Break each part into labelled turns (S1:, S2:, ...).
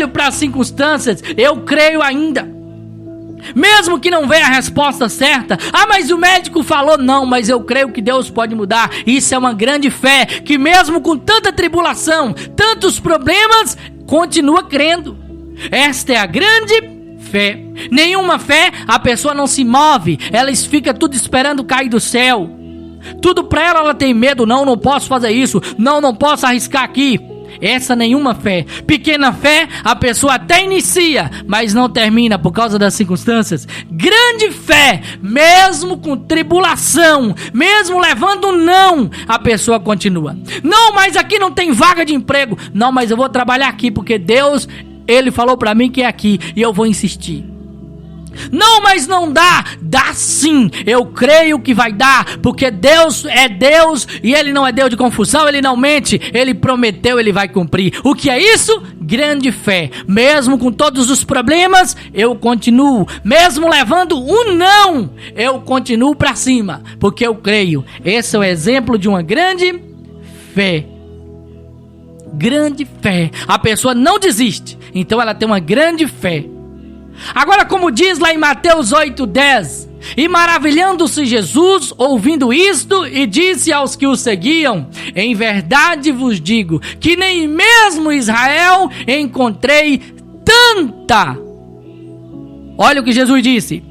S1: olho para as circunstâncias, eu creio ainda. Mesmo que não venha a resposta certa, mas o médico falou não, mas eu creio que Deus pode mudar. Isso é uma grande fé, que mesmo com tanta tribulação, tantos problemas, continua crendo. Esta é a grande fé. Nenhuma fé, a pessoa não se move, ela fica tudo esperando cair do céu. Tudo para ela tem medo, não posso fazer isso, não posso arriscar aqui. Essa nenhuma fé. Pequena fé, a pessoa até inicia, mas não termina por causa das circunstâncias. Grande fé, mesmo com tribulação, mesmo levando não, a pessoa continua. Não, mas aqui não tem vaga de emprego. Não, mas eu vou trabalhar aqui porque Deus, Ele falou para mim que é aqui e eu vou insistir. Não, mas não dá. Dá sim, eu creio que vai dar, porque Deus é Deus e Ele não é Deus de confusão, Ele não mente, Ele prometeu, Ele vai cumprir. O que é isso? Grande fé. Mesmo com todos os problemas, eu continuo. Mesmo levando um não, eu continuo para cima, porque eu creio. Esse é o exemplo de uma grande fé. Grande fé. A pessoa não desiste, então ela tem uma grande fé. Agora, como diz lá em Mateus 8:10, e maravilhando-se Jesus, ouvindo isto, e disse aos que o seguiam: em verdade vos digo, que nem mesmo Israel encontrei tanta, olha o que Jesus disse,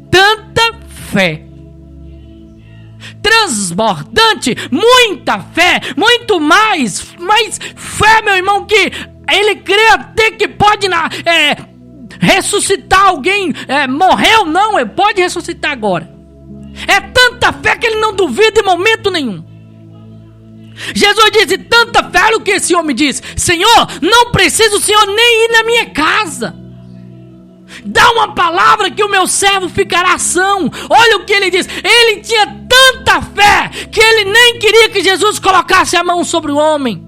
S1: tanta fé, transbordante, muita fé, muito mais fé, meu irmão, que ele crê até que pode ressuscitar alguém, morreu, não, ele pode ressuscitar agora. É tanta fé que ele não duvida em momento nenhum. Jesus disse, tanta fé, olha o que esse homem disse: Senhor, não precisa o Senhor nem ir na minha casa, dá uma palavra que o meu servo ficará são. Olha o que ele diz, ele tinha tanta fé que ele nem queria que Jesus colocasse a mão sobre o homem.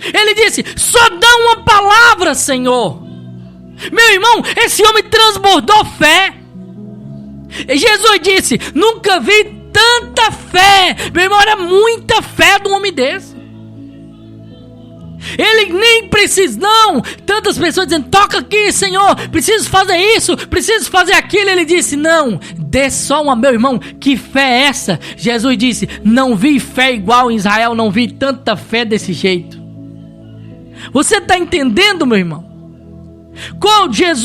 S1: Ele disse, só dá uma palavra, Senhor. Meu irmão, esse homem transbordou fé. E Jesus disse, nunca vi tanta fé. Meu irmão, era muita fé do homem desse. Ele nem precisa, não. Tantas pessoas dizendo, toca aqui, Senhor, preciso fazer isso, preciso fazer aquilo. Ele disse, não, dê só uma, meu irmão, que fé é essa? Jesus disse, não vi fé igual em Israel, não vi tanta fé desse jeito. Você está entendendo, meu irmão?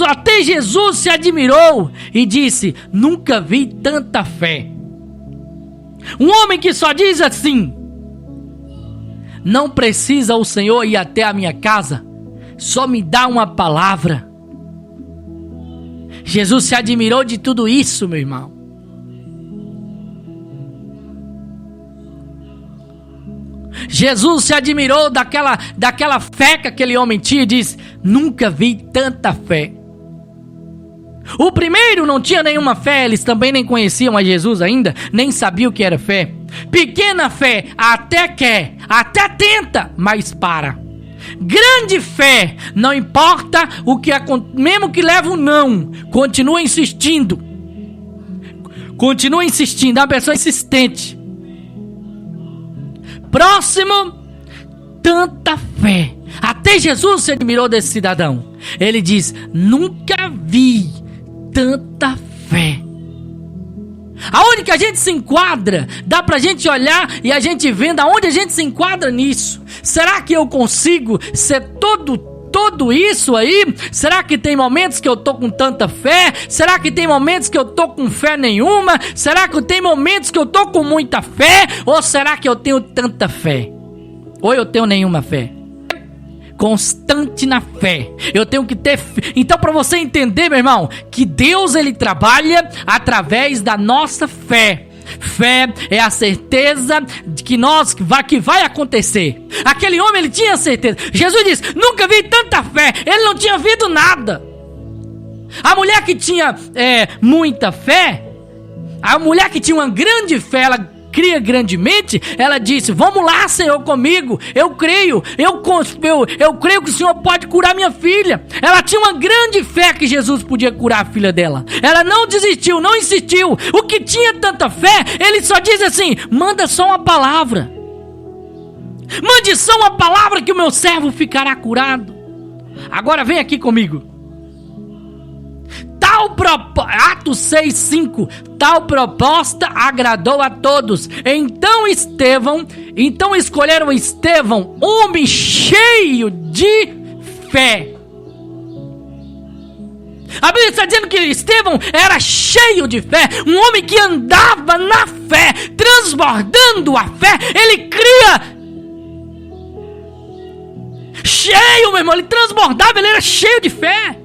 S1: Até Jesus se admirou e disse, nunca vi tanta fé. Um homem que só diz assim, não precisa o Senhor ir até a minha casa, só me dá uma palavra. Jesus se admirou de tudo isso, meu irmão. Jesus se admirou daquela fé que aquele homem tinha e disse, nunca vi tanta fé. O primeiro não tinha nenhuma fé, eles também nem conheciam a Jesus ainda, nem sabiam o que era fé. Pequena fé, até quer, até tenta, mas para. Grande fé, não importa o que mesmo que leva um não, continua insistindo. Continua insistindo, é uma pessoa insistente. Próximo, tanta fé. Até Jesus se admirou desse cidadão. Ele diz, nunca vi tanta fé. Aonde que a gente se enquadra? Dá pra gente olhar e a gente vendo aonde a gente se enquadra nisso. Será que eu consigo ser todo isso aí? Será que tem momentos que eu tô com tanta fé? Será que tem momentos que eu tô com fé nenhuma? Será que tem momentos que eu tô com muita fé? Ou será que eu tenho tanta fé? Ou eu tenho nenhuma fé? Constante na fé. Eu tenho que ter fé. Então, para você entender, meu irmão, que Deus, ele trabalha através da nossa fé. Fé é a certeza de que vai acontecer. Aquele homem, ele tinha certeza. Jesus disse, nunca vi tanta fé. Ele não tinha visto nada. A mulher que tinha muita fé, a mulher que tinha uma grande fé, ela cria grandemente, ela disse, vamos lá, Senhor, comigo, eu creio que o Senhor pode curar minha filha. Ela tinha uma grande fé que Jesus podia curar a filha dela. Ela não desistiu, não insistiu. O que tinha tanta fé, ele só diz assim, manda só uma palavra. Mande só uma palavra que o meu servo ficará curado. Agora vem aqui comigo. Atos 6:5. Tal proposta agradou a todos. Então escolheram Estevão, homem cheio de fé. A Bíblia está dizendo que Estevão era cheio de fé, um homem que andava na fé, transbordando a fé. Ele cria cheio, meu irmão, ele transbordava, ele era cheio de fé.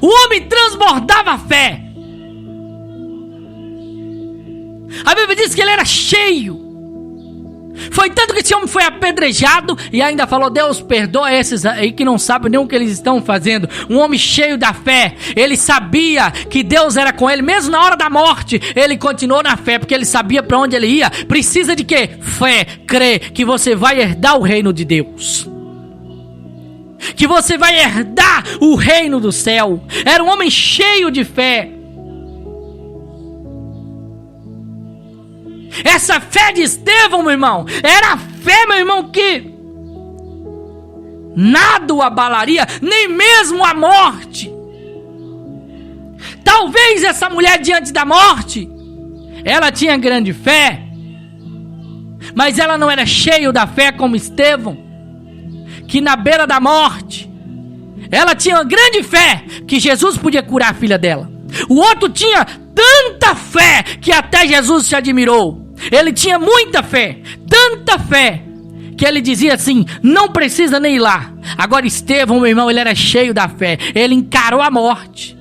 S1: O homem transbordava a fé. A Bíblia diz que ele era cheio. Foi tanto que esse homem foi apedrejado e ainda falou: Deus perdoa esses aí que não sabem nem o que eles estão fazendo. Um homem cheio da fé. Ele sabia que Deus era com ele, mesmo na hora da morte. Ele continuou na fé, porque ele sabia para onde ele ia. Precisa de quê? Fé. Crer que você vai herdar o reino de Deus, que você vai herdar o reino do céu. Era um homem cheio de fé. Essa fé de Estevão, meu irmão, era a fé, meu irmão, que nada o abalaria, nem mesmo a morte. Talvez essa mulher diante da morte, ela tinha grande fé, mas ela não era cheia da fé como Estevão, que na beira da morte, ela tinha uma grande fé que Jesus podia curar a filha dela. O outro tinha tanta fé que até Jesus se admirou. Ele tinha muita fé, tanta fé, que ele dizia assim: não precisa nem ir lá. Agora Estevão, meu irmão, ele era cheio da fé. Ele encarou a morte,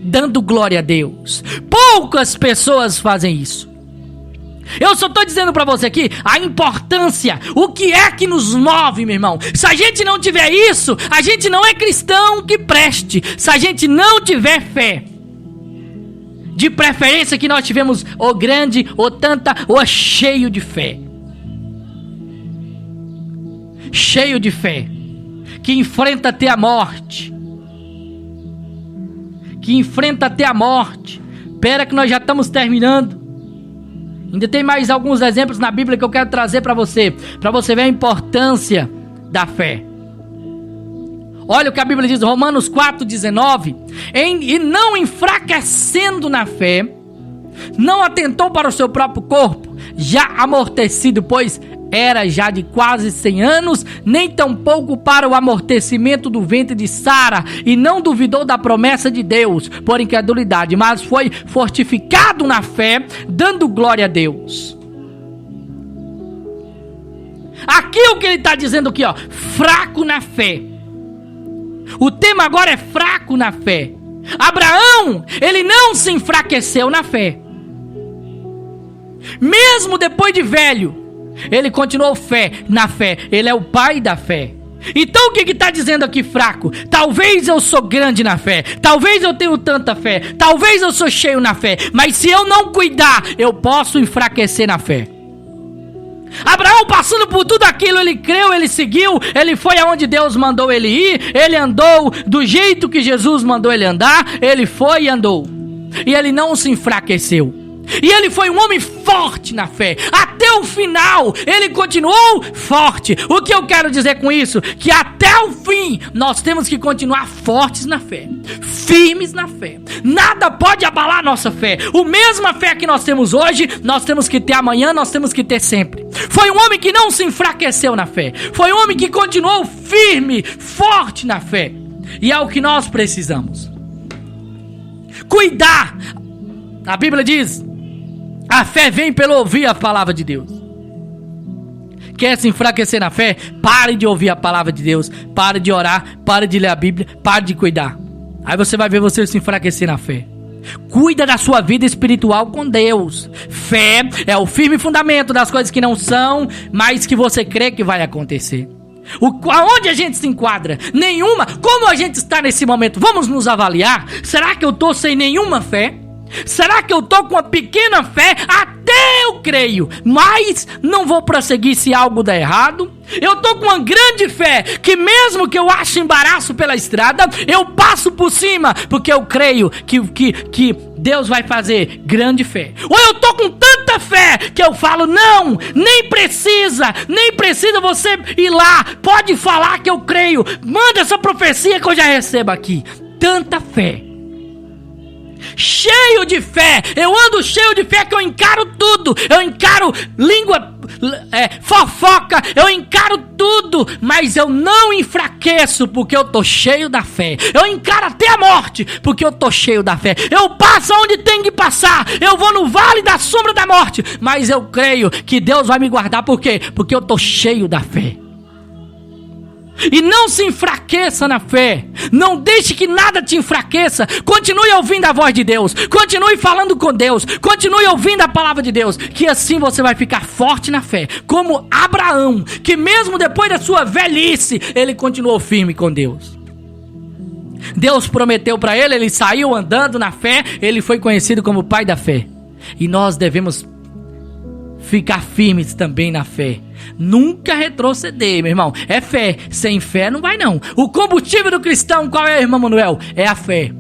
S1: dando glória a Deus. Poucas pessoas fazem isso. Eu só estou dizendo para você aqui a importância, o que é que nos move, meu irmão. Se a gente não tiver isso, a gente não é cristão que preste. Se a gente não tiver fé, de preferência que nós tivemos ou grande, ou tanta, ou cheio de fé. Cheio de fé, que enfrenta até a morte. Que enfrenta até a morte. Espera que nós já estamos terminando. Ainda tem mais alguns exemplos na Bíblia que eu quero trazer para você ver a importância da fé. Olha o que a Bíblia diz, Romanos 4,19. E não enfraquecendo na fé, não atentou para o seu próprio corpo, já amortecido, pois era já de quase 100 anos, nem tampouco para o amortecimento do ventre de Sara, e não duvidou da promessa de Deus por incredulidade, mas foi fortificado na fé, dando glória a Deus. Aqui o que ele está dizendo aqui, ó, fraco na fé. O tema agora é fraco na fé. Abraão, ele não se enfraqueceu na fé. Mesmo depois de velho, ele continuou na fé. Ele é o pai da fé. Então o que está dizendo aqui fraco? Talvez eu sou grande na fé, talvez eu tenho tanta fé, talvez eu sou cheio na fé, mas se eu não cuidar, eu posso enfraquecer na fé. Abraão, passando por tudo aquilo, ele creu, ele seguiu, ele foi aonde Deus mandou ele ir, ele andou do jeito que Jesus mandou ele andar, ele foi e andou, e ele não se enfraqueceu. E ele foi um homem forte na fé. Até o final, ele continuou forte. O que eu quero dizer com isso? Que até o fim, nós temos que continuar fortes na fé, firmes na fé. Nada pode abalar a nossa fé. A mesma fé que nós temos hoje, nós temos que ter amanhã, nós temos que ter sempre. Foi um homem que não se enfraqueceu na fé. Foi um homem que continuou firme, forte na fé. E é o que nós precisamos. Cuidar. A Bíblia diz: a fé vem pelo ouvir a palavra de Deus. Quer se enfraquecer na fé? Pare de ouvir a palavra de Deus. Pare de orar. Pare de ler a Bíblia. Pare de cuidar. Aí você vai ver você se enfraquecer na fé. Cuida da sua vida espiritual com Deus. Fé é o firme fundamento das coisas que não são, mas que você crê que vai acontecer. Aonde a gente se enquadra? Nenhuma. Como a gente está nesse momento? Vamos nos avaliar. Será que eu estou sem nenhuma fé? Será que eu estou com uma pequena fé? Até eu creio, mas não vou prosseguir se algo der errado. Eu tô com uma grande fé, que mesmo que eu ache embaraço pela estrada, eu passo por cima, porque eu creio que Deus vai fazer grande fé. Ou eu tô com tanta fé, que eu falo, não, nem precisa você ir lá, pode falar que eu creio, manda essa profecia que eu já recebo aqui. Tanta fé. Cheio de fé, eu ando cheio de fé que eu encaro tudo, eu encaro língua, fofoca, eu encaro tudo, mas eu não enfraqueço porque eu tô cheio da fé. Eu encaro até a morte porque eu tô cheio da fé. Eu passo onde tem que passar, eu vou no vale da sombra da morte, mas eu creio que Deus vai me guardar. Por quê? Porque eu tô cheio da fé. E não se enfraqueça na fé. Não deixe que nada te enfraqueça. Continue ouvindo a voz de Deus. Continue falando com Deus. Continue ouvindo a palavra de Deus. Que assim você vai ficar forte na fé. Como Abraão, que mesmo depois da sua velhice, ele continuou firme com Deus. Deus prometeu para ele, ele saiu andando na fé. Ele foi conhecido como o pai da fé. E nós devemos ficar firmes também na fé. Nunca retroceder, meu irmão. É fé. Sem fé não vai não. O combustível do cristão, qual é, irmão Manuel? É a fé.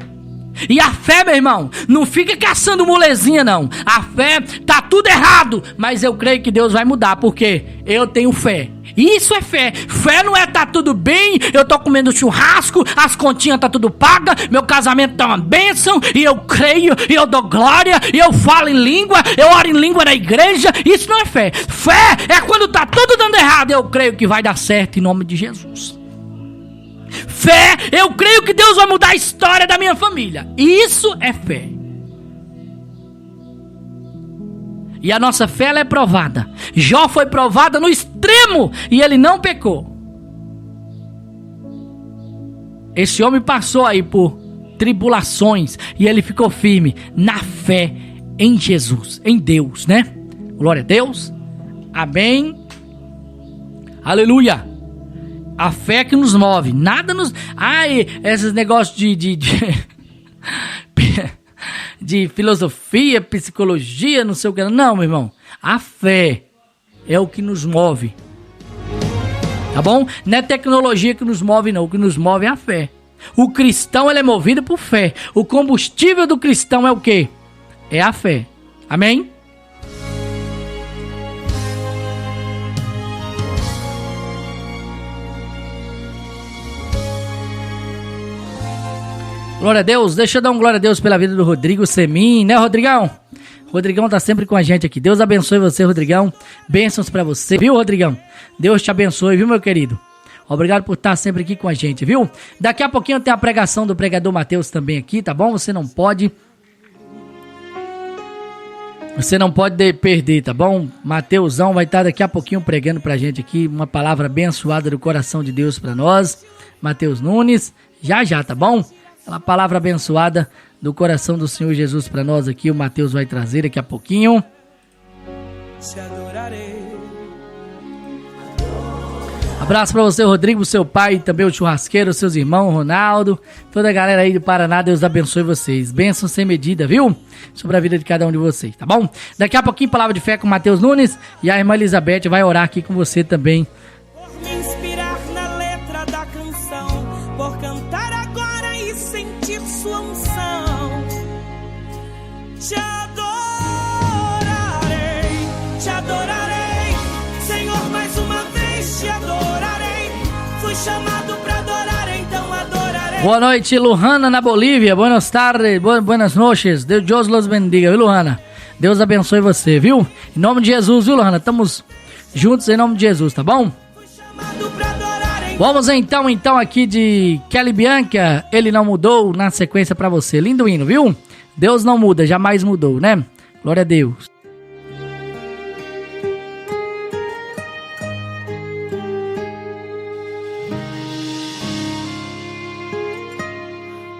S1: E a fé, meu irmão, não fica caçando molezinha não. A fé, tá tudo errado, mas eu creio que Deus vai mudar, porque eu tenho fé. Isso é fé. Fé não é tá tudo bem, eu tô comendo churrasco, as continhas tá tudo paga, meu casamento tá uma bênção, e eu creio, e eu dou glória, e eu falo em língua, eu oro em língua na igreja. Isso não é fé. Fé é quando tá tudo dando errado, eu creio que vai dar certo em nome de Jesus. Fé, eu creio que Deus vai mudar a história da minha família. Isso é fé. E a nossa fé, ela é provada. Jó foi provada no extremo e ele não pecou. Esse homem passou aí por tribulações e ele ficou firme na fé em Jesus, em Deus, né? Glória a Deus. Amém. Aleluia. A fé que nos move. Nada nos... Ai, esses negócios de filosofia, psicologia, não sei o que. Não, meu irmão. A fé é o que nos move. Tá bom? Não é tecnologia que nos move, não. O que nos move é a fé. O cristão, ele é movido por fé. O combustível do cristão é o quê? É a fé. Amém? Glória a Deus. Deixa eu dar um glória a Deus pela vida do Rodrigo Semin, né, Rodrigão? Rodrigão tá sempre com a gente aqui. Deus abençoe você, Rodrigão. Bênçãos pra você, viu, Rodrigão? Deus te abençoe, viu, meu querido? Obrigado por estar sempre aqui com a gente, viu? Daqui a pouquinho tem a pregação do pregador Mateus também aqui, tá bom? Você não pode perder, tá bom? Mateusão vai estar daqui a pouquinho pregando pra gente aqui uma palavra abençoada do coração de Deus pra nós. Mateus Nunes, já, tá bom? Aquela palavra abençoada do coração do Senhor Jesus para nós aqui, o Mateus vai trazer daqui a pouquinho. Abraço para você, Rodrigo, seu pai, também o churrasqueiro, seus irmãos, Ronaldo, toda a galera aí do Paraná. Deus abençoe vocês. Bênção sem medida, viu? Sobre a vida de cada um de vocês, tá bom? Daqui a pouquinho, palavra de fé com Mateus Nunes, e a irmã Elizabeth vai orar aqui com você também.
S2: Por me inspirar na letra da canção, por cantar agora e sentir sua unção, te adorarei, Senhor, mais uma vez te adorarei. Fui chamado pra adorar, então adorarei.
S1: Boa noite, Luhana, na Bolívia. Buenas tardes, buenas noches. Deus los bendiga, viu, Luhana? Deus abençoe você, viu? Em nome de Jesus, viu, Luhana? Estamos juntos em nome de Jesus, tá bom? Vamos então aqui de Kelly Bianca, Ele Não Mudou, na sequência pra você. Lindo hino, viu? Deus não muda, jamais mudou, né? Glória a Deus.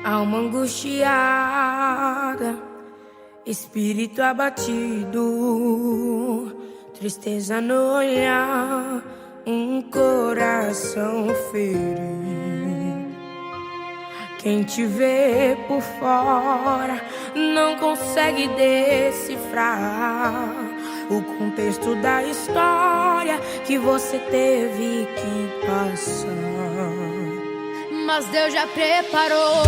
S3: Alma angustiada, espírito abatido, tristeza no olhar, coração ferido. Quem te vê por fora não consegue decifrar o contexto da história que você teve que passar.
S4: Mas Deus já preparou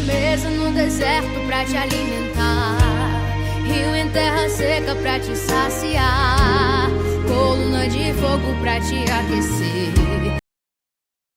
S4: mesa no deserto pra te alimentar, rio em terra seca pra te saciar, coluna de fogo pra te aquecer.